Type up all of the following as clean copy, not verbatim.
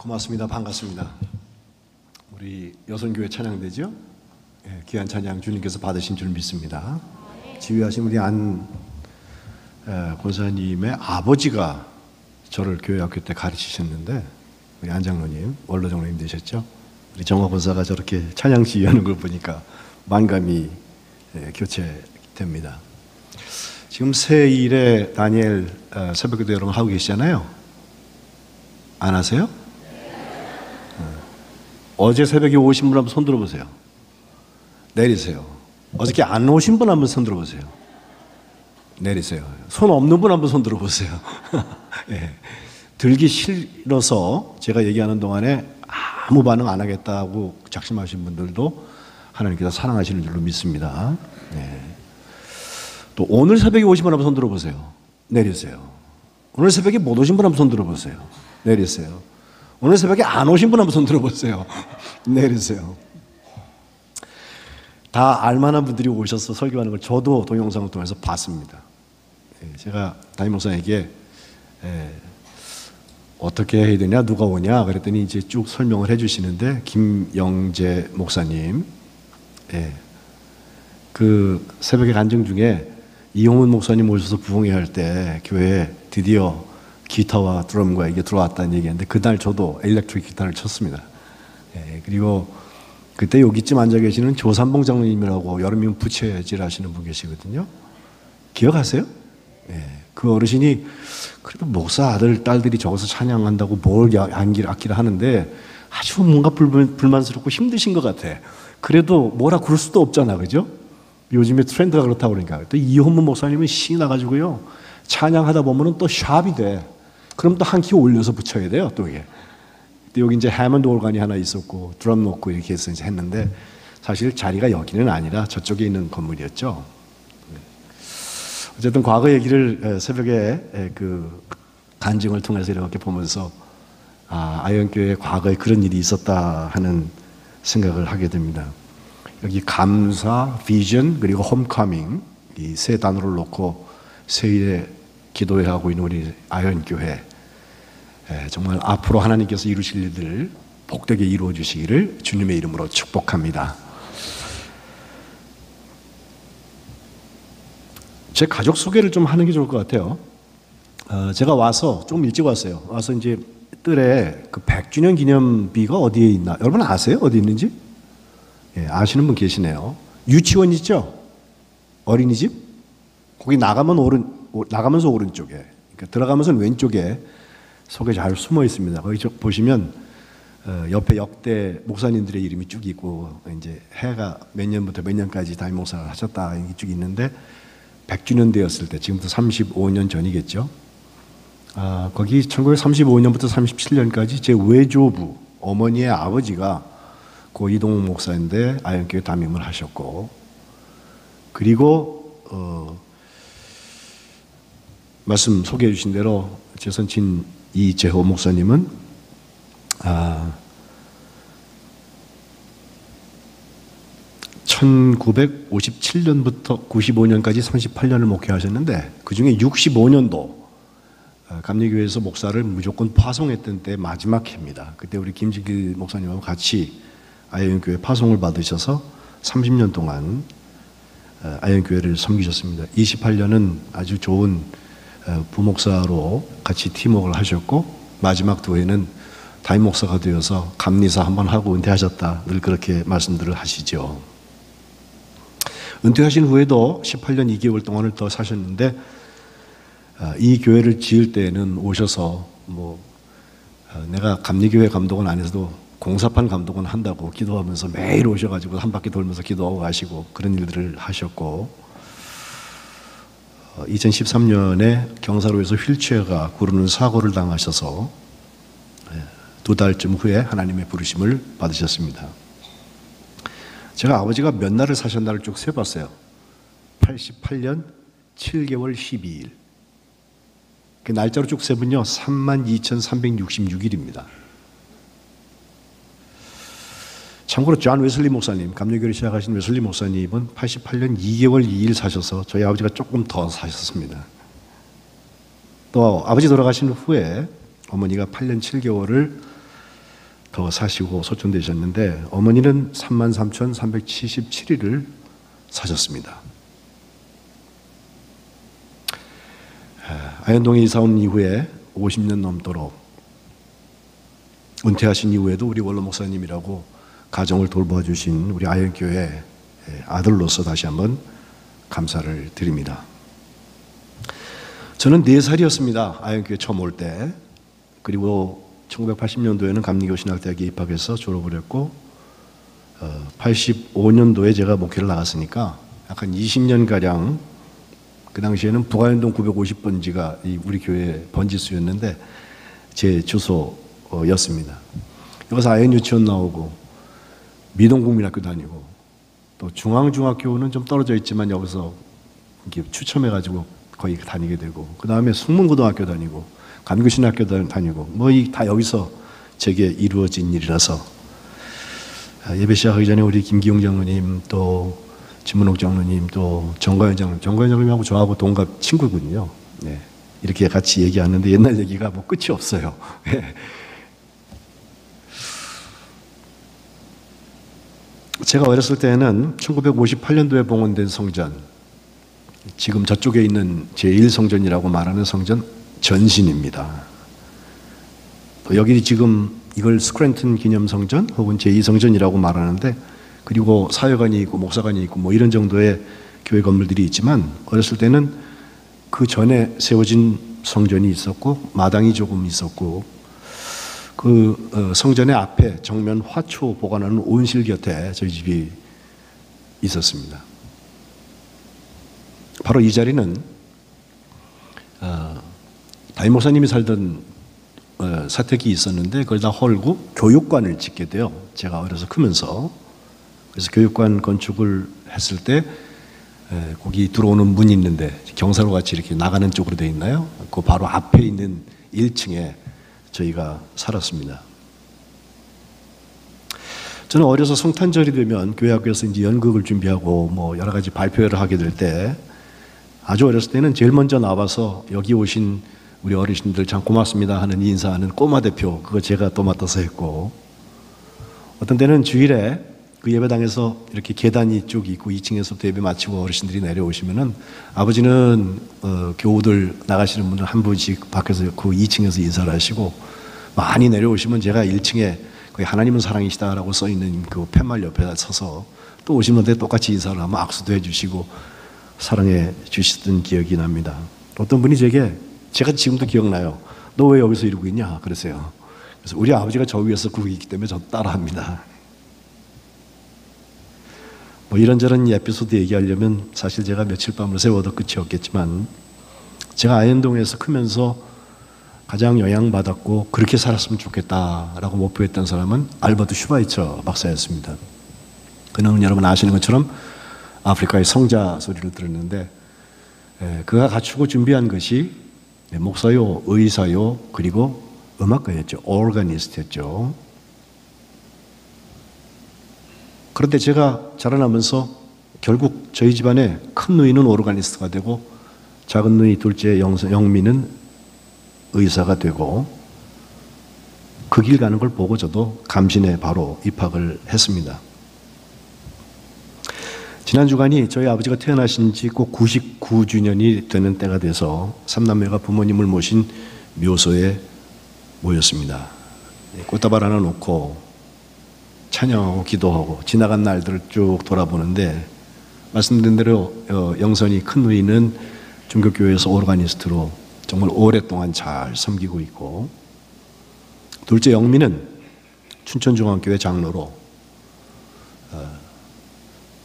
고맙습니다. 반갑습니다. 우리 여선교회 찬양대죠? 예, 귀한 찬양 주님께서 받으신 줄 믿습니다. 지휘하신 우리 안 권사님의 아버지가 저를 교회 학교 때 가르치셨는데, 우리 안 장로님, 원로 장로님 되셨죠? 우리 정화 권사가 저렇게 찬양 지휘하는 걸 보니까 만감이 교체됩니다. 지금 새일에 다니엘 새벽기도 여러분 하고 계시잖아요. 안 하세요? 어제 새벽에 오신 분 한번 손 들어보세요. 내리세요. 어저께 안 오신 분 한번 손 들어보세요. 내리세요. 손 없는 분 한번 손 들어보세요. 네. 들기 싫어서 제가 얘기하는 동안에 아무 반응 안 하겠다고 작심하신 분들도 하나님께서 사랑하시는 줄로 믿습니다. 네. 또 오늘 새벽에 오신 분 한번 손 들어보세요. 내리세요. 오늘 새벽에 못 오신 분 한번 손 들어보세요. 내리세요. 오늘 새벽에 안 오신 분 한번 손 들어보세요. 내리세요. 다 알만한 분들이 오셔서 설교하는 걸 저도 동영상을 통해서 봤습니다. 제가 담임 목사에게 어떻게 해야 되냐, 누가 오냐 그랬더니 이제 쭉 설명을 해주시는데, 김영재 목사님, 그 새벽에 간증 중에 이용훈 목사님 오셔서 부흥회 할 때 교회에 드디어 기타와 드럼과 이게 들어왔다는 얘기였는데, 그날 저도 일렉트릭 기타를 쳤습니다. 그리고 그때 여기쯤 앉아 계시는 조삼봉 장로님이라고 여름이면 부채질 하시는 분 계시거든요. 기억하세요? 그 어르신이 그래도 목사 아들, 딸들이 저기서 찬양한다고 뭘 악기를 하는데 아주 뭔가 불만스럽고 힘드신 것 같아. 그래도 뭐라 그럴 수도 없잖아, 그죠? 요즘에 트렌드가 그렇다고 그러니까. 또 이혼문 목사님은 신이 나가지고요, 찬양하다 보면은 또 샵이 돼. 그럼 또 한 키 올려서 붙여야 돼요, 또 이게. 여기 이제 해먼드 오르간이 하나 있었고 드럼 놓고 이렇게 해서 이제 했는데, 사실 자리가 여기는 아니라 저쪽에 있는 건물이었죠. 어쨌든 과거 얘기를 새벽에 그 간증을 통해서 이렇게 보면서 아현교회 과거에 그런 일이 있었다 하는 생각을 하게 됩니다. 여기 감사, 비전, 그리고 홈커밍, 이 세 단어를 놓고 새일에 기도회하고 있는 우리 아현교회, 정말 앞으로 하나님께서 이루실 일들 복되게 이루어 주시기를 주님의 이름으로 축복합니다. 제 가족 소개를 좀 하는 게 좋을 것 같아요. 제가 와서 좀 일찍 왔어요. 와서 이제 뜰에 그 100주년 기념비가 어디에 있나, 여러분 아세요? 어디 있는지? 아시는 분 계시네요. 유치원 있죠? 어린이집? 거기 나가면서 오른쪽에, 그러니까 들어가면서 왼쪽에 속에 잘 숨어 있습니다. 거기 보시면 옆에 역대 목사님들의 이름이 쭉 있고, 이제 해가 몇 년부터 몇 년까지 담임 목사를 하셨다 이게 쭉 있는데, 100주년 되었을 때, 지금부터 35년 전이겠죠. 거기 1935년부터 37년까지 제 외조부 어머니의 아버지가 고 이동욱 목사인데 아현교회 담임을 하셨고, 그리고 말씀 소개해 주신 대로 제 선친 이재호 목사님은 1957년부터 95년까지 38년을 목회하셨는데, 그 중에 65년도 감리교회에서 목사를 무조건 파송했던 때 마지막 해입니다. 그때 우리 김진길 목사님하고 같이 아현교회 파송을 받으셔서 30년 동안 아현교회를 섬기셨습니다. 28년은 아주 좋은 부목사로 같이 팀워크를 하셨고, 마지막 두 해는 담임 목사가 되어서 감리사 한번 하고 은퇴하셨다, 늘 그렇게 말씀들을 하시죠. 은퇴하신 후에도 18년 2개월 동안을 더 사셨는데, 이 교회를 지을 때는 오셔서 내가 감리교회 감독은 안 해서도 공사판 감독은 한다고 기도하면서 매일 오셔가지고 한 바퀴 돌면서 기도하고 가시고 그런 일들을 하셨고, 2013년에 경사로에서 휠체어가 구르는 사고를 당하셔서 2달쯤 후에 하나님의 부르심을 받으셨습니다. 제가 아버지가 몇 날을 사셨나를 쭉 세봤어요. 88년 7개월 12일. 그 날짜로 쭉 세면요, 32,366일입니다. 참고로 존 웨슬리 목사님, 감리교를 시작하신 웨슬리 목사님은 88년 2개월 2일 사셔서 저희 아버지가 조금 더 사셨습니다. 또 아버지 돌아가신 후에 어머니가 8년 7개월을 더 사시고 소천되셨는데 어머니는 33,377일을 사셨습니다. 아현동에 이사 온 이후에 50년 넘도록 은퇴하신 이후에도 우리 원로 목사님이라고 가정을 돌봐주신 우리 아현교회 아들로서 다시 한번 감사를 드립니다. 저는 4살이었습니다. 아현교회 처음 올 때. 그리고 1980년도에는 감리교 신학대학에 입학해서 졸업을 했고 85년도에 제가 목회를 나갔으니까 약 한 20년가량 그 당시에는 북아현동 950번지가 우리 교회 번지수였는데 제 주소였습니다. 여기서 아현 유치원 나오고 미동국민학교 다니고 또 중앙중학교는 좀 떨어져 있지만 여기서 이렇게 추첨해가지고 거의 다니게 되고 그 다음에 숙문고등학교 다니고 감교신학교 다니고 뭐 다 여기서 제게 이루어진 일이라서 예배 시작하기 전에 우리 김기용 장로님 또 진문옥 장로님 또 정과연 장로님하고 저하고 동갑 친구거든요. 네. 이렇게 같이 얘기하는데 옛날 얘기가 뭐 끝이 없어요. 제가 어렸을 때는 1958년도에 봉헌된 성전, 지금 저쪽에 있는 제1성전이라고 말하는 성전 전신입니다. 여기 지금 이걸 스크랜튼 기념성전 혹은 제2성전이라고 말하는데 그리고 사회관이 있고 목사관이 있고 뭐 이런 정도의 교회 건물들이 있지만 어렸을 때는 그 전에 세워진 성전이 있었고 마당이 조금 있었고 그 성전의 앞에 정면 화초 보관하는 온실 곁에 저희 집이 있었습니다. 바로 이 자리는 담임 목사님이 살던 사택이 있었는데 그걸 다 헐고 교육관을 짓게 돼요. 제가 어려서 크면서. 그래서 교육관 건축을 했을 때 거기 들어오는 문이 있는데 경사로 같이 이렇게 나가는 쪽으로 되어 있나요? 그 바로 앞에 있는 1층에 저희가 살았습니다. 저는 어려서 성탄절이 되면 교회 학교에서 이제 연극을 준비하고 뭐 여러 가지 발표회를 하게 될 때 아주 어렸을 때는 제일 먼저 나와서 여기 오신 우리 어르신들 참 고맙습니다 하는 인사하는 꼬마 대표 그거 제가 또 맡아서 했고 어떤 때는 주일에 그 예배당에서 이렇게 계단이 쭉 있고 2층에서부터 예배 마치고 어르신들이 내려오시면은 아버지는 교우들 나가시는 분들 한 분씩 밖에서 그 2층에서 인사를 하시고 많이 내려오시면 제가 1층에 거기 하나님은 사랑이시다라고 써있는 그 팻말 옆에 서서 또 오시는데 똑같이 인사를 하면 악수도 해주시고 사랑해 주시던 기억이 납니다. 어떤 분이 제가 지금도 기억나요. 너 왜 여기서 이러고 있냐 그랬어요. 그래서 우리 아버지가 저 위에서 구고 있기 때문에 저 따라합니다. 뭐 이런저런 에피소드 얘기하려면 사실 제가 며칠 밤을 새워도 끝이 없겠지만 제가 아현동에서 크면서 가장 영향받았고 그렇게 살았으면 좋겠다라고 목표했던 사람은 알버트 슈바이처 박사였습니다. 그는 여러분 아시는 것처럼 아프리카의 성자 소리를 들었는데 그가 갖추고 준비한 것이 목사요, 의사요, 그리고 음악가였죠. 오르가니스트였죠. 그런데 제가 자라나면서 결국 저희 집안에 큰 누이는 오르가니스트가 되고 작은 누이 둘째 영미는 의사가 되고 그 길 가는 걸 보고 저도 감신에 바로 입학을 했습니다. 지난 주간이 저희 아버지가 태어나신 지 꼭 99주년이 되는 때가 돼서 삼남매가 부모님을 모신 묘소에 모였습니다. 꽃다발 하나 놓고 찬양하고 기도하고 지나간 날들을 쭉 돌아보는데 말씀드린 대로 영선이 큰 누이는 중교교회에서 오르가니스트로 정말 오랫동안 잘 섬기고 있고 둘째 영미는 춘천중앙교회 장로로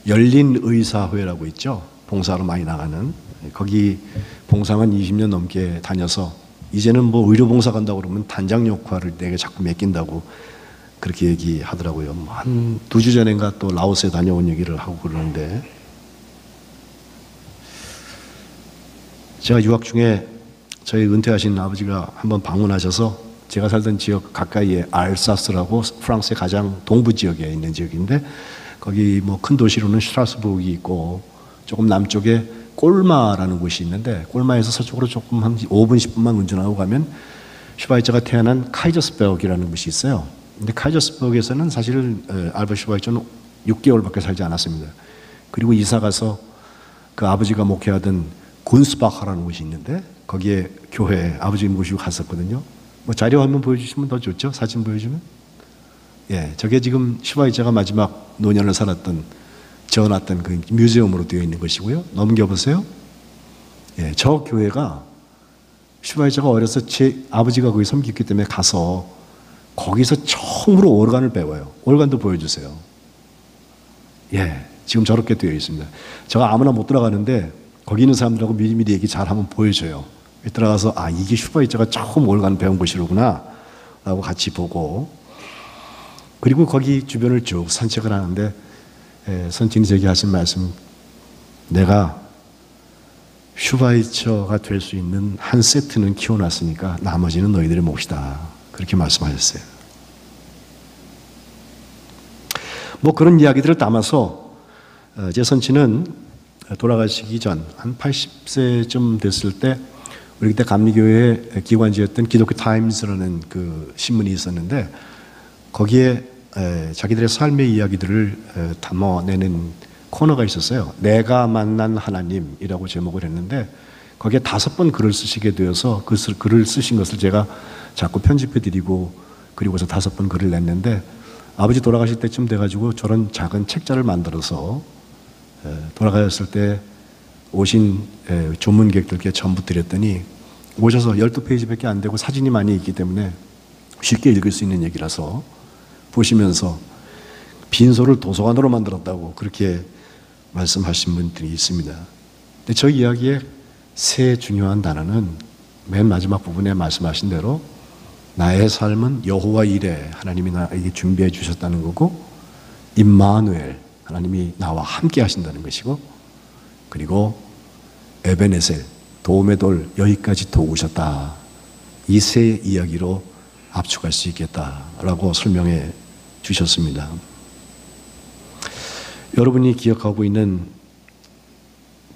열린의사회라고 있죠. 봉사로 많이 나가는 거기 봉사만 20년 넘게 다녀서 이제는 뭐 의료봉사 간다고 그러면 단장 역할을 내게 자꾸 맡긴다고 그렇게 얘기하더라고요. 한 2주 전인가 또 라오스에 다녀온 얘기를 하고 그러는데 제가 유학 중에 저희 은퇴하신 아버지가 한번 방문하셔서 제가 살던 지역 가까이에 알사스라고 프랑스의 가장 동부 지역에 있는 지역인데 거기 뭐 큰 도시로는 슈트라스부르크 있고 조금 남쪽에 꼴마라는 곳이 있는데 꼴마에서 서쪽으로 조금 한 5분 10분만 운전하고 가면 슈바이처가 태어난 카이저스베르크라는 곳이 있어요. 근데 카이저스버그에서는 사실 알버트 슈바이처는 6개월밖에 살지 않았습니다. 그리고 이사 가서 그 아버지가 목회하던 군스바하라는 곳이 있는데 거기에 교회에 아버지 모시고 갔었거든요. 뭐 자료 한번 보여주시면 더 좋죠. 사진 보여주면. 예, 저게 지금 슈바이처가 마지막 노년을 살았던 지어놨던 그 뮤지엄으로 되어 있는 것이고요. 넘겨보세요. 예, 저 교회가 슈바이처가 어려서 제 아버지가 거기 섬기기 때문에 가서 거기서 처음으로 오르간을 배워요. 오르간도 보여주세요. 예, 지금 저렇게 되어 있습니다. 제가 아무나 못 들어가는데 거기 있는 사람들하고 미리미리 얘기 잘 한번 보여줘요. 들어가서 아, 이게 슈바이처가 처음 오르간 배운 곳이로구나 라고 같이 보고, 그리고 거기 주변을 쭉 산책을 하는데 선친이 제게 하신 말씀, 내가 슈바이처가 될 수 있는 한 세트는 키워놨으니까 나머지는 너희들의 몫이다. 그렇게 말씀하셨어요. 뭐 그런 이야기들을 담아서 제 선친은 돌아가시기 전 한 80세쯤 됐을 때 우리 그때 감리교회의 기관지였던 기독교 타임스라는 그 신문이 있었는데 거기에 자기들의 삶의 이야기들을 담아내는 코너가 있었어요. 내가 만난 하나님이라고 제목을 했는데 거기에 5번 글을 쓰시게 되어서 그 글을 쓰신 것을 제가 자꾸 편집해 드리고 그리고서 5번 글을 냈는데 아버지 돌아가실 때쯤 돼가지고 저런 작은 책자를 만들어서 돌아가셨을 때 오신 조문객들께 전부 드렸더니 오셔서 12페이지밖에 안 되고 사진이 많이 있기 때문에 쉽게 읽을 수 있는 얘기라서 보시면서 빈소를 도서관으로 만들었다고 그렇게 말씀하신 분들이 있습니다. 근데 저 이야기의 세 중요한 단어는 맨 마지막 부분에 말씀하신 대로 나의 삶은 여호와 이레, 하나님이 나에게 준비해 주셨다는 거고, 임마누엘, 하나님이 나와 함께 하신다는 것이고, 그리고 에베네셀, 도움의 돌, 여기까지 도우셨다. 이 세 이야기로 압축할 수 있겠다라고 설명해 주셨습니다. 여러분이 기억하고 있는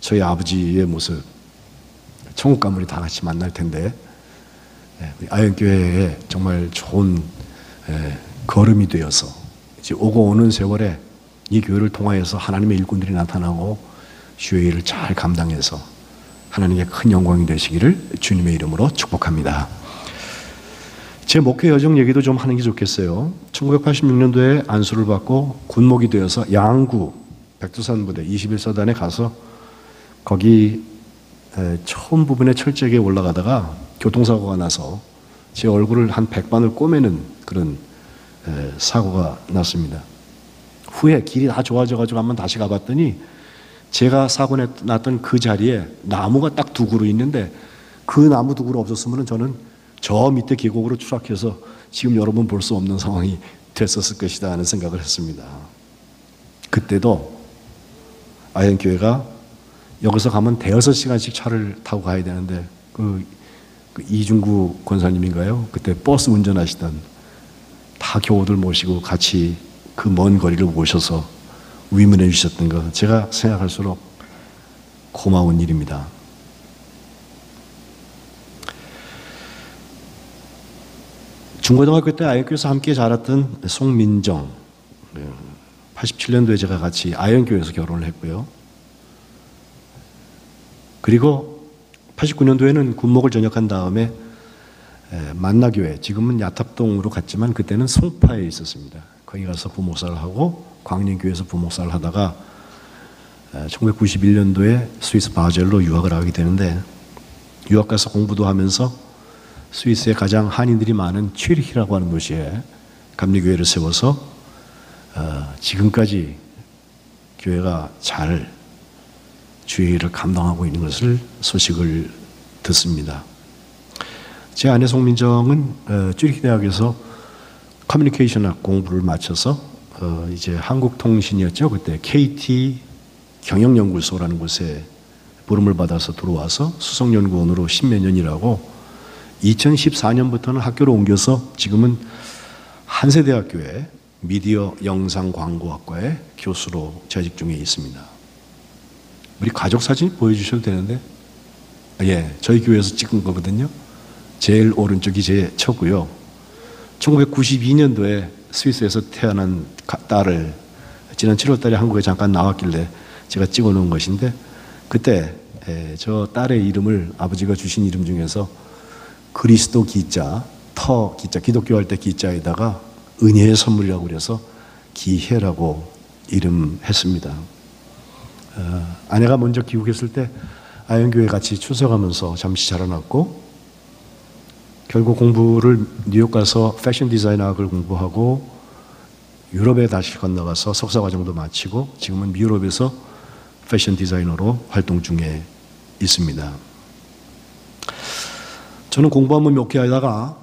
저희 아버지의 모습, 천국 가면 우리 다 같이 만날 텐데 아현교회에 정말 좋은 걸음이 되어서 이제 오고 오는 세월에 이 교회를 통하여서 하나님의 일꾼들이 나타나고 주의 일을 잘 감당해서 하나님의 큰 영광이 되시기를 주님의 이름으로 축복합니다. 제 목회 여정 얘기도 좀 하는 게 좋겠어요. 1986년도에 안수를 받고 군목이 되어서 양구 백두산 부대 21사단에 가서 거기 처음 부분에 철저하게 올라가다가 교통사고가 나서 제 얼굴을 한 100반을 꼬매는 그런 사고가 났습니다. 후에 길이 다 좋아져가지고 한번 다시 가봤더니 제가 사고 났던 그 자리에 나무가 딱 2그루 있는데 그 나무 2그루 없었으면 저는 저 밑에 계곡으로 추락해서 지금 여러분 볼 수 없는 상황이 됐었을 것이다 하는 생각을 했습니다. 그때도 아현교회가 여기서 가면 대여섯 시간씩 차를 타고 가야 되는데 그 이중구 권사님인가요? 그때 버스 운전하시던 다 교우들 모시고 같이 그 먼 거리를 모셔서 위문해 주셨던 거 제가 생각할수록 고마운 일입니다. 중고등학교 때 아현교회에서 함께 자랐던 송민정, 87년도에 제가 같이 아현교회에서 결혼을 했고요. 그리고 89년도에는 군목을 전역한 다음에 만나교회, 지금은 야탑동으로 갔지만 그때는 송파에 있었습니다. 거기 가서 부목사를 하고 광림교회에서 부목사를 하다가 1991년도에 스위스 바젤로 유학을 하게 되는데 유학 가서 공부도 하면서 스위스의 가장 한인들이 많은 취리히라고 하는 도시에 감리교회를 세워서 지금까지 교회가 잘 주의 일을 감당하고 있는 것을 소식을 듣습니다. 제 아내 송민정은 쭈리히 대학에서 커뮤니케이션학 공부를 마쳐서 이제 한국통신이었죠. 그때 KT 경영연구소라는 곳에 부름을 받아서 들어와서 수석연구원으로 10몇 년이라고 2014년부터는 학교를 옮겨서 지금은 한세대학교의 미디어 영상광고학과의 교수로 재직 중에 있습니다. 우리 가족 사진 보여주셔도 되는데, 예, 저희 교회에서 찍은 거거든요. 제일 오른쪽이 제 처고요. 1992년도에 스위스에서 태어난 딸을 지난 7월 달에 한국에 잠깐 나왔길래 제가 찍어 놓은 것인데, 그때 저 딸의 이름을 아버지가 주신 이름 중에서 그리스도 기자, 터 기자, 기독교 할 때 기자에다가 은혜의 선물이라고 그래서 기혜라고 이름했습니다. 아내가 먼저 귀국했을 때 아현교회 같이 출석하면서 잠시 자라났고, 결국 공부를 뉴욕 가서 패션 디자인학을 공부하고 유럽에 다시 건너가서 석사과정도 마치고 지금은 유럽에서 패션 디자이너로 활동 중에 있습니다. 저는 공부하면 목회하다가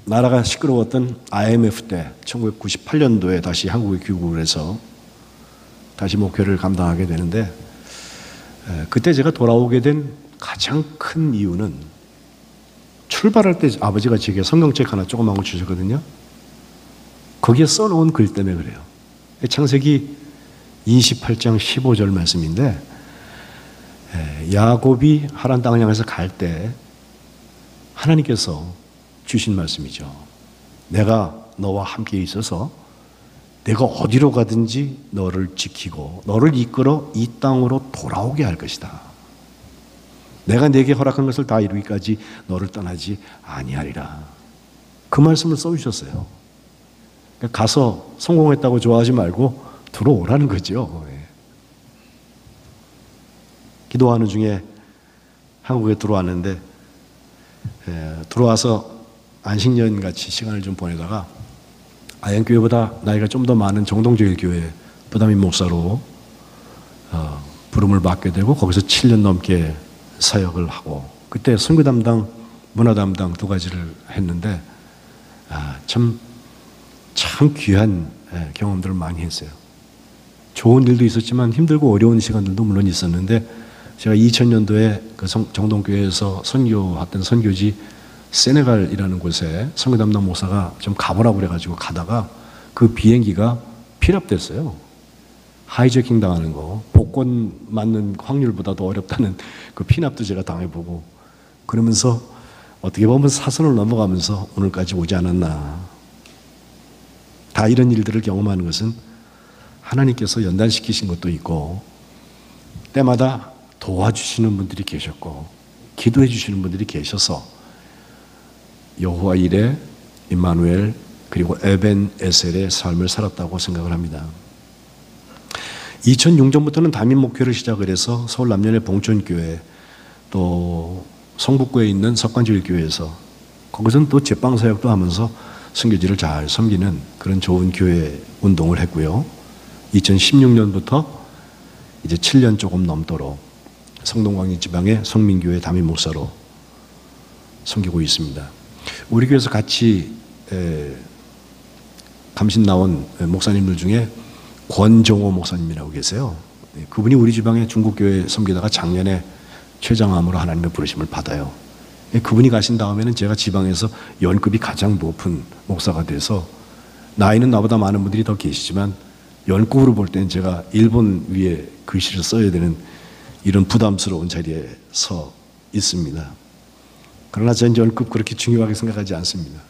나라가 시끄러웠던 IMF 때 1998년도에 다시 한국에 귀국을 해서 다시 목회를 감당하게 되는데, 그때 제가 돌아오게 된 가장 큰 이유는 출발할 때 아버지가 제게 성경책 하나 조그만 걸 주셨거든요. 거기에 써놓은 글 때문에 그래요. 창세기 28장 15절 말씀인데, 야곱이 하란 땅을 향해서 갈 때 하나님께서 주신 말씀이죠. 내가 너와 함께 있어서 내가 어디로 가든지 너를 지키고 너를 이끌어 이 땅으로 돌아오게 할 것이다. 내가 내게 허락한 것을 다 이루기까지 너를 떠나지 아니하리라. 그 말씀을 써주셨어요. 그러니까 가서 성공했다고 좋아하지 말고 들어오라는 거죠. 기도하는 중에 한국에 들어왔는데, 들어와서 안식년 같이 시간을 좀 보내다가 아현교회보다 나이가 좀 더 많은 정동제일교회 부담임 목사로 부름을 받게 되고 거기서 7년 넘게 사역을 하고, 그때 선교 담당, 문화 담당 두 가지를 했는데 참 귀한 경험들을 많이 했어요. 좋은 일도 있었지만 힘들고 어려운 시간들도 물론 있었는데, 제가 2000년도에 그 정동교회에서 선교했던 선교지 세네갈이라는 곳에 선교 담당 목사가 좀 가보라고 그래가지고 가다가 그 비행기가 피랍됐어요. 하이제킹 당하는 거, 복권 맞는 확률보다도 어렵다는 그 피납도 제가 당해보고, 그러면서 어떻게 보면 사선을 넘어가면서 오늘까지 오지 않았나. 다 이런 일들을 경험하는 것은 하나님께서 연단시키신 것도 있고, 때마다 도와주시는 분들이 계셨고 기도해 주시는 분들이 계셔서 여호와 이레, 임마누엘, 그리고 에벤 에셀의 삶을 살았다고 생각을 합니다. 2006년부터는 담임 목회를 시작을 해서 서울 남년의 봉천교회, 또 성북구에 있는 석관제일교회에서 거기서는 또 제빵 사역도 하면서 선교지를 잘 섬기는 그런 좋은 교회 운동을 했고요. 2016년부터 이제 7년 조금 넘도록 성동광리 지방의 성민교회 담임 목사로 섬기고 있습니다. 우리 교회에서 같이 감신 나온 목사님들 중에 권정호 목사님이라고 계세요. 그분이 우리 지방의 중국교회 섬기다가 작년에 최장암으로 하나님의 부르심을 받아요. 그분이 가신 다음에는 제가 지방에서 연급이 가장 높은 목사가 돼서, 나이는 나보다 많은 분들이 더 계시지만 연급으로 볼 때는 제가 일본 위에 글씨를 써야 되는 이런 부담스러운 자리에 서 있습니다. 그러나 저는 연급 그렇게 중요하게 생각하지 않습니다.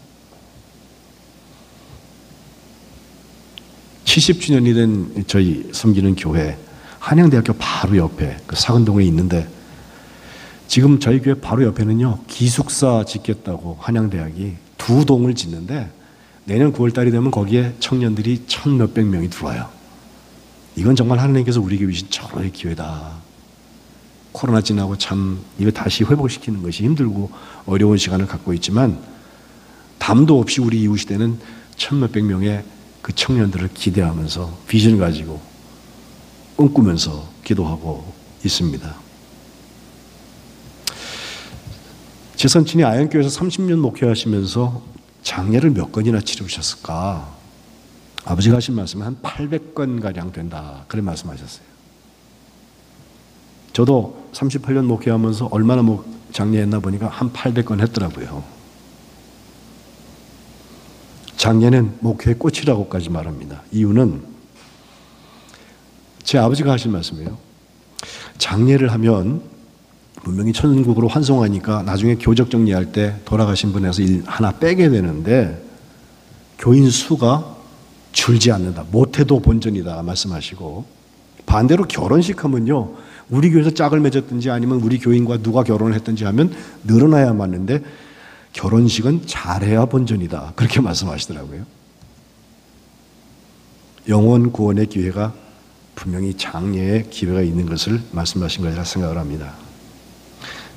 70주년이 된 저희 섬기는 교회, 한양대학교 바로 옆에 그 사근동에 있는데, 지금 저희 교회 바로 옆에는요, 기숙사 짓겠다고 한양대학이 2동을 짓는데 내년 9월 달이 되면 거기에 청년들이 1,몇백 명이 들어와요. 이건 정말 하나님께서 우리에게 주신 절호의 기회다. 코로나 지나고 참 이거 다시 회복시키는 것이 힘들고 어려운 시간을 갖고 있지만, 담도 없이 우리 이웃 시대는 1,몇백 명의 그 청년들을 기대하면서 비전을 가지고 꿈꾸면서 기도하고 있습니다. 제 선친이 아현교회에서 30년 목회하시면서 장례를 몇 건이나 치르셨을까? 아버지가 하신 말씀은 한 800건가량 된다, 그런 말씀하셨어요. 저도 38년 목회하면서 얼마나 장례했나 보니까 한 800건 했더라고요. 장례는 목회의 꽃이라고까지 말합니다. 이유는 제 아버지가 하신 말씀이에요. 장례를 하면 분명히 천국으로 환송하니까 나중에 교적 정리할 때 돌아가신 분에서 일 하나 빼게 되는데 교인 수가 줄지 않는다. 못해도 본전이다 말씀하시고, 반대로 결혼식 하면요, 우리 교회에서 짝을 맺었든지 아니면 우리 교인과 누가 결혼을 했든지 하면 늘어나야 맞는데 결혼식은 잘해야 본전이다. 그렇게 말씀하시더라고요. 영혼 구원의 기회가 분명히 장례의 기회가 있는 것을 말씀하신 것이라 생각을 합니다.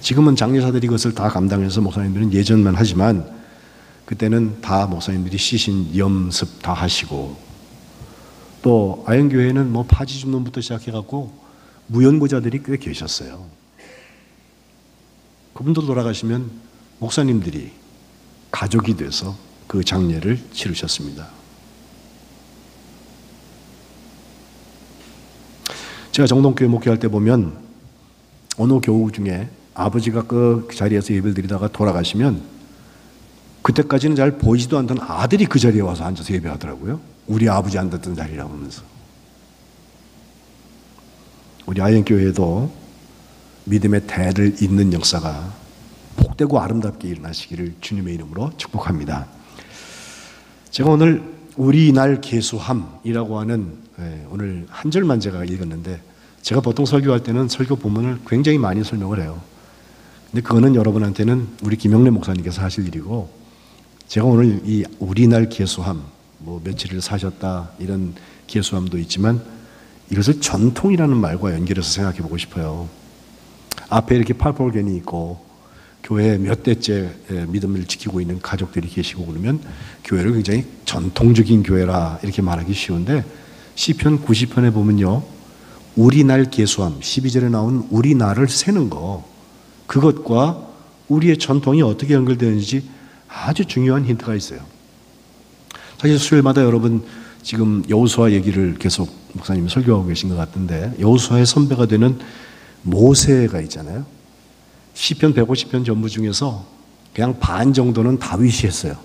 지금은 장례사들이 그것을 다 감당해서 목사님들은 예전만 하지만 그때는 다 목사님들이 시신 염습 다 하시고, 또 아현교회는 뭐 파지 줍는부터 시작해갖고 무연고자들이 꽤 계셨어요. 그분도 돌아가시면 목사님들이 가족이 돼서 그 장례를 치르셨습니다. 제가 정동교회 목회할 때 보면 어느 교우 중에 아버지가 그 자리에서 예배를 드리다가 돌아가시면 그때까지는 잘 보이지도 않던 아들이 그 자리에 와서 앉아서 예배하더라고요. 우리 아버지 앉았던 자리라고 하면서. 우리 아현교회도 믿음의 대를 잇는 역사가 복되고 아름답게 일어나시기를 주님의 이름으로 축복합니다. 제가 오늘 우리 날 계수함이라고 하는 오늘 한 절만 제가 읽었는데, 제가 보통 설교할 때는 설교 본문을 굉장히 많이 설명을 해요. 근데 그거는 여러분한테는 우리 김영래 목사님께서 하실 일이고, 제가 오늘 이 우리 날 계수함, 뭐 며칠을 사셨다 이런 계수함도 있지만 이것을 전통이라는 말과 연결해서 생각해 보고 싶어요. 앞에 이렇게 팔벌견이 있고 교회 몇 대째 믿음을 지키고 있는 가족들이 계시고 그러면 교회를 굉장히 전통적인 교회라 이렇게 말하기 쉬운데, 시편 90편에 보면요, 우리 날 계수함, 12절에 나온 우리 날을 세는 거, 그것과 우리의 전통이 어떻게 연결되는지 아주 중요한 힌트가 있어요. 사실 수요일마다 여러분 지금 여호수아 얘기를 계속 목사님이 설교하고 계신 것 같은데, 여호수아의 선배가 되는 모세가 있잖아요. 시편 150편 전부 중에서 그냥 반 정도는 다윗이 했어요.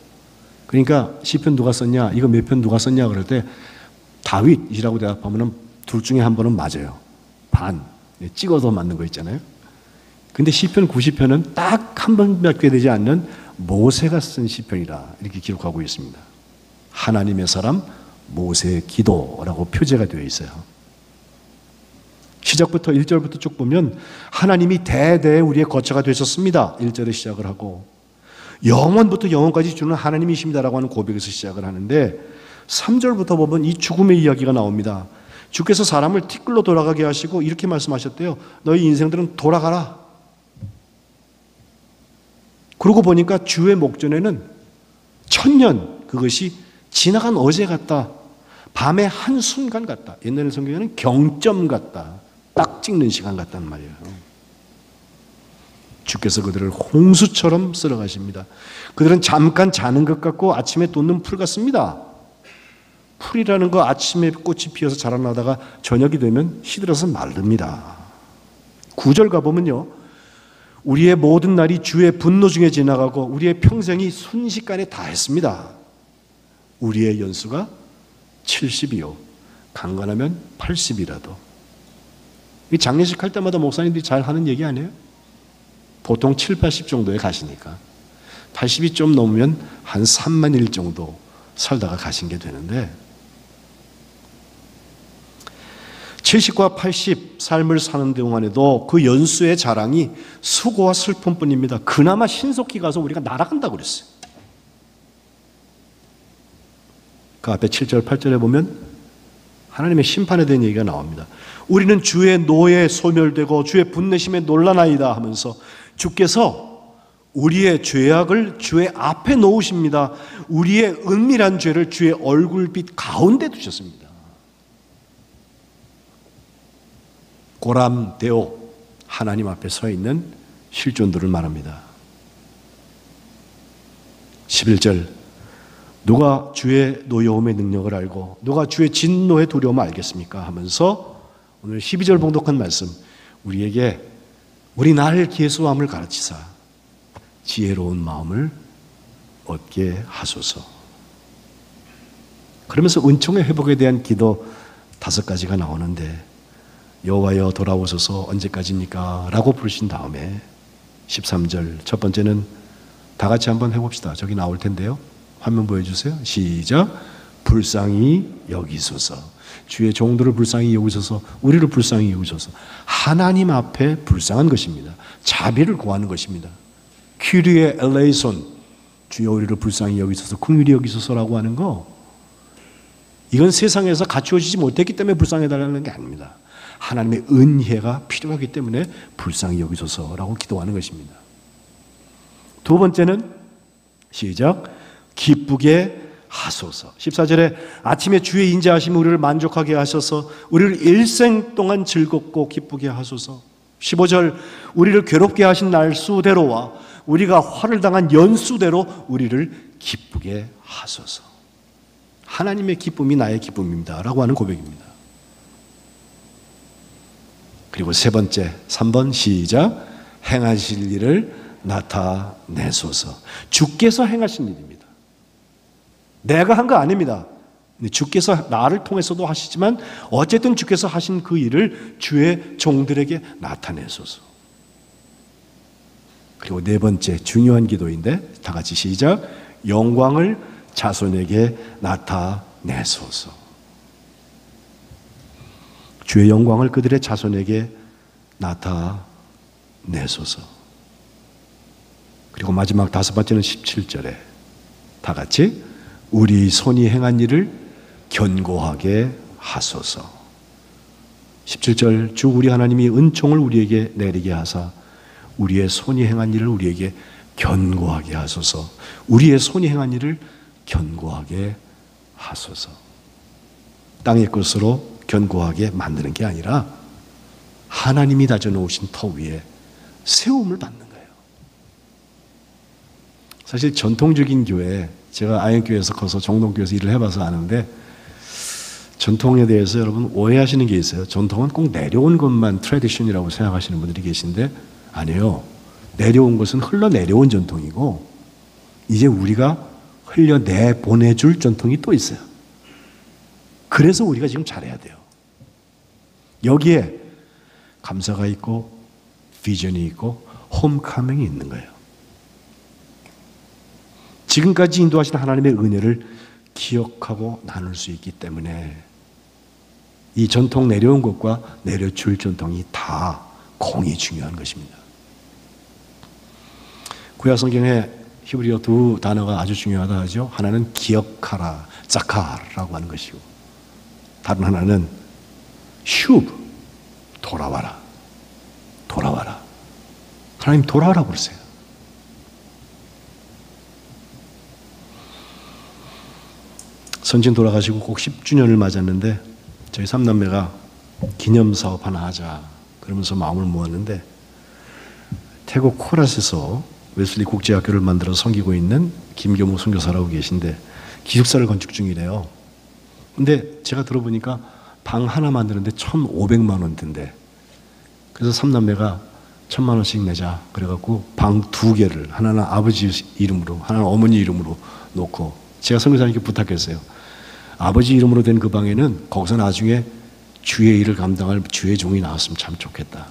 그러니까 시편 누가 썼냐, 이거 몇 편 누가 썼냐 그럴 때 다윗이라고 대답하면 둘 중에 한 번은 맞아요. 반 찍어서 맞는 거 있잖아요. 근데 시편 90편은 딱 한 번밖에 되지 않는 모세가 쓴 시편이라 이렇게 기록하고 있습니다. 하나님의 사람 모세의 기도라고 표제가 되어 있어요. 시작부터 1절부터 쭉 보면 하나님이 대대에 우리의 거처가 되셨습니다. 1절에 시작을 하고 영원부터 영원까지 주는 하나님이십니다라고 하는 고백에서 시작을 하는데, 3절부터 보면 이 죽음의 이야기가 나옵니다. 주께서 사람을 티끌로 돌아가게 하시고 이렇게 말씀하셨대요. 너희 인생들은 돌아가라. 그러고 보니까 주의 목전에는 천년, 그것이 지나간 어제 같다. 밤의 한순간 같다. 옛날 성경에는 경점 같다. 딱 찍는 시간 같단 말이에요. 주께서 그들을 홍수처럼 쓸어가십니다. 그들은 잠깐 자는 것 같고 아침에 돋는 풀 같습니다. 풀이라는 거 아침에 꽃이 피어서 자라나다가 저녁이 되면 시들어서 마릅니다. 9절 가보면요, 우리의 모든 날이 주의 분노 중에 지나가고 우리의 평생이 순식간에 다했습니다. 우리의 연수가 70이요 강건하면 80이라도. 이 장례식 할 때마다 목사님들이 잘 하는 얘기 아니에요? 보통 7, 80 정도에 가시니까 80이 좀 넘으면 한 3만 일 정도 살다가 가신 게 되는데, 70과 80 삶을 사는 동안에도 그 연수의 자랑이 수고와 슬픔뿐입니다. 그나마 신속히 가서 우리가 날아간다고 그랬어요. 그 앞에 7절, 8절에 보면 하나님의 심판에 대한 얘기가 나옵니다. 우리는 주의 노에 소멸되고 주의 분내심에 놀라나이다 하면서 주께서 우리의 죄악을 주의 앞에 놓으십니다. 우리의 은밀한 죄를 주의 얼굴빛 가운데 두셨습니다. 고람되어 하나님 앞에 서 있는 실존들을 말합니다. 11절, 누가 주의 노여움의 능력을 알고 누가 주의 진노의 두려움을 알겠습니까? 하면서 오늘 12절 봉독한 말씀, 우리에게 우리 날 계수함을 가르치사 지혜로운 마음을 얻게 하소서. 그러면서 은총의 회복에 대한 기도 5가지가 나오는데, 여호와여 돌아오소서 언제까지입니까? 라고 부르신 다음에 13절 첫 번째는 다 같이 한번 해봅시다. 저기 나올 텐데요. 화면 보여주세요. 시작. 불쌍히 여기소서. 주의 종들을 불쌍히 여기소서. 우리를 불쌍히 여기소서. 하나님 앞에 불쌍한 것입니다. 자비를 구하는 것입니다. 큐리에 엘레이손, 주여 우리를 불쌍히 여기소서, 긍휼히 여기소서라고 하는 거, 이건 세상에서 갖추어지지 못했기 때문에 불쌍해달라는 게 아닙니다. 하나님의 은혜가 필요하기 때문에 불쌍히 여기소서라고 기도하는 것입니다. 두 번째는 시작. 기쁘게 하소서. 14절에 아침에 주의 인자하심이 우리를 만족하게 하셔서 우리를 일생 동안 즐겁고 기쁘게 하소서. 15절 우리를 괴롭게 하신 날수대로와 우리가 화를 당한 연수대로 우리를 기쁘게 하소서. 하나님의 기쁨이 나의 기쁨입니다 라고 하는 고백입니다. 그리고 세 번째 3번 시작. 행하실 일을 나타내소서. 주께서 행하신 일입니다. 내가 한 거 아닙니다. 주께서 나를 통해서도 하시지만 어쨌든 주께서 하신 그 일을 주의 종들에게 나타내소서. 그리고 네 번째 중요한 기도인데 다 같이 시작. 영광을 자손에게 나타내소서. 주의 영광을 그들의 자손에게 나타내소서. 그리고 마지막 다섯 번째는 17절에 다 같이 우리 손이 행한 일을 견고하게 하소서. 17절 주 우리 하나님이 은총을 우리에게 내리게 하사 우리의 손이 행한 일을 우리에게 견고하게 하소서. 우리의 손이 행한 일을 견고하게 하소서. 땅의 것으로 견고하게 만드는 게 아니라 하나님이 다져놓으신 터 위에 세움을 받는 거예요. 사실 전통적인 교회, 제가 아현교회에서 커서 정동교회에서 일을 해봐서 아는데 전통에 대해서 여러분 오해하시는 게 있어요. 전통은 꼭 내려온 것만 트래디션이라고 생각하시는 분들이 계신데 아니에요. 내려온 것은 흘러내려온 전통이고 이제 우리가 흘려내보내줄 전통이 또 있어요. 그래서 우리가 지금 잘해야 돼요. 여기에 감사가 있고 비전이 있고 홈카밍이 있는 거예요. 지금까지 인도하신 하나님의 은혜를 기억하고 나눌 수 있기 때문에 이 전통 내려온 것과 내려줄 전통이 다 공이 중요한 것입니다. 구약 성경에 히브리어 두 단어가 아주 중요하다 하죠. 하나는 기억하라, 자카라고 하는 것이고 다른 하나는 슈브, 돌아와라. 돌아와라. 하나님 돌아와라 그러세요. 선진 돌아가시고 꼭 10주년을 맞았는데 저희 삼남매가 기념사업 하나 하자 그러면서 마음을 모았는데 태국 코라스에서 웨슬리 국제학교를 만들어 섬기고 있는 김교무 선교사라고 계신데 기숙사를 건축 중이래요. 근데 제가 들어보니까 방 하나 만드는데 1,500만 원 든대. 그래서 삼남매가 1,000만 원씩 내자 그래갖고 방 2개를 하나는 아버지 이름으로 하나는 어머니 이름으로 놓고 제가 선교사님께 부탁했어요. 아버지 이름으로 된 그 방에는 거기서 나중에 주의 일을 감당할 주의 종이 나왔으면 참 좋겠다.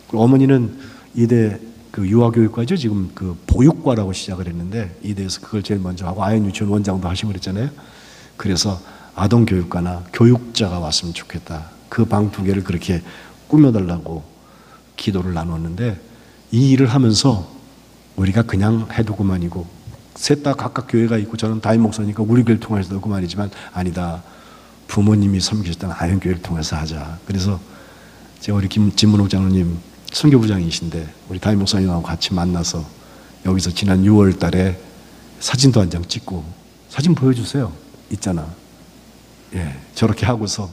그리고 어머니는 이대 그 유아교육과죠. 지금 그 보육과라고 시작을 했는데 이대에서 그걸 제일 먼저 하고 아연 유치원 원장도 하시고 그랬잖아요. 그래서 아동교육과나 교육자가 왔으면 좋겠다. 그 방 2개를 그렇게 꾸며달라고 기도를 나눴는데 이 일을 하면서 우리가 그냥 해도 그만이고 셋 다 각각 교회가 있고 저는 담임 목사니까 우리 교회를 통해서 하도 그만이지만 아니다. 부모님이 섬기셨던 아현교회를 통해서 하자. 그래서 제가 우리 진문옥 장로님 선교부장이신데 우리 담임 목사님하고 같이 만나서 여기서 지난 6월 달에 사진도 한 장 찍고 사진 보여주세요. 있잖아. 예, 저렇게 하고서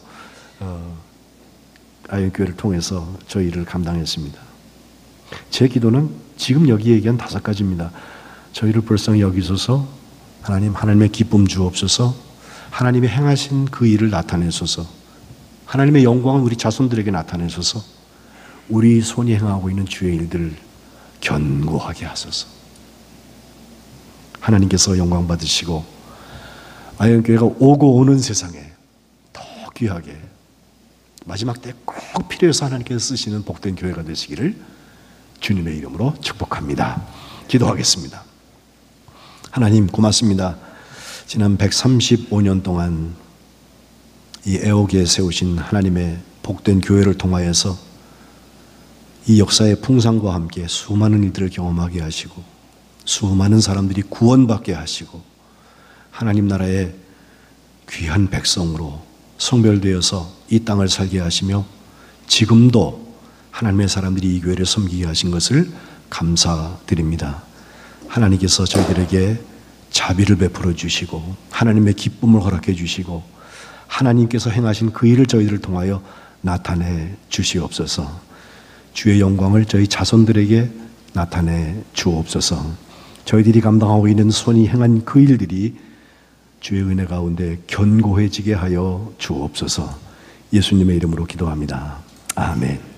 아현교회를 통해서 저 일을 감당했습니다. 제 기도는 지금 여기 얘기한 5가지입니다. 저희를 불쌍히 여기소서, 하나님의 기쁨 주옵소서, 하나님이 행하신 그 일을 나타내소서, 하나님의 영광을 우리 자손들에게 나타내소서, 우리 손이 행하고 있는 주의 일들을 견고하게 하소서. 하나님께서 영광 받으시고 아현교회가 오고 오는 세상에 더 귀하게 마지막 때 꼭 꼭 필요해서 하나님께서 쓰시는 복된 교회가 되시기를 주님의 이름으로 축복합니다. 기도하겠습니다. 하나님 고맙습니다. 지난 135년 동안 이 애옥에 세우신 하나님의 복된 교회를 통하여서 이 역사의 풍상과 함께 수많은 일들을 경험하게 하시고 수많은 사람들이 구원받게 하시고 하나님 나라의 귀한 백성으로 성별되어서 이 땅을 살게 하시며 지금도 하나님의 사람들이 이 교회를 섬기게 하신 것을 감사드립니다. 하나님께서 저희들에게 자비를 베풀어 주시고 하나님의 기쁨을 허락해 주시고 하나님께서 행하신 그 일을 저희들을 통하여 나타내 주시옵소서. 주의 영광을 저희 자손들에게 나타내 주옵소서. 저희들이 감당하고 있는 손이 행한 그 일들이 주의 은혜 가운데 견고해지게 하여 주옵소서. 예수님의 이름으로 기도합니다. 아멘.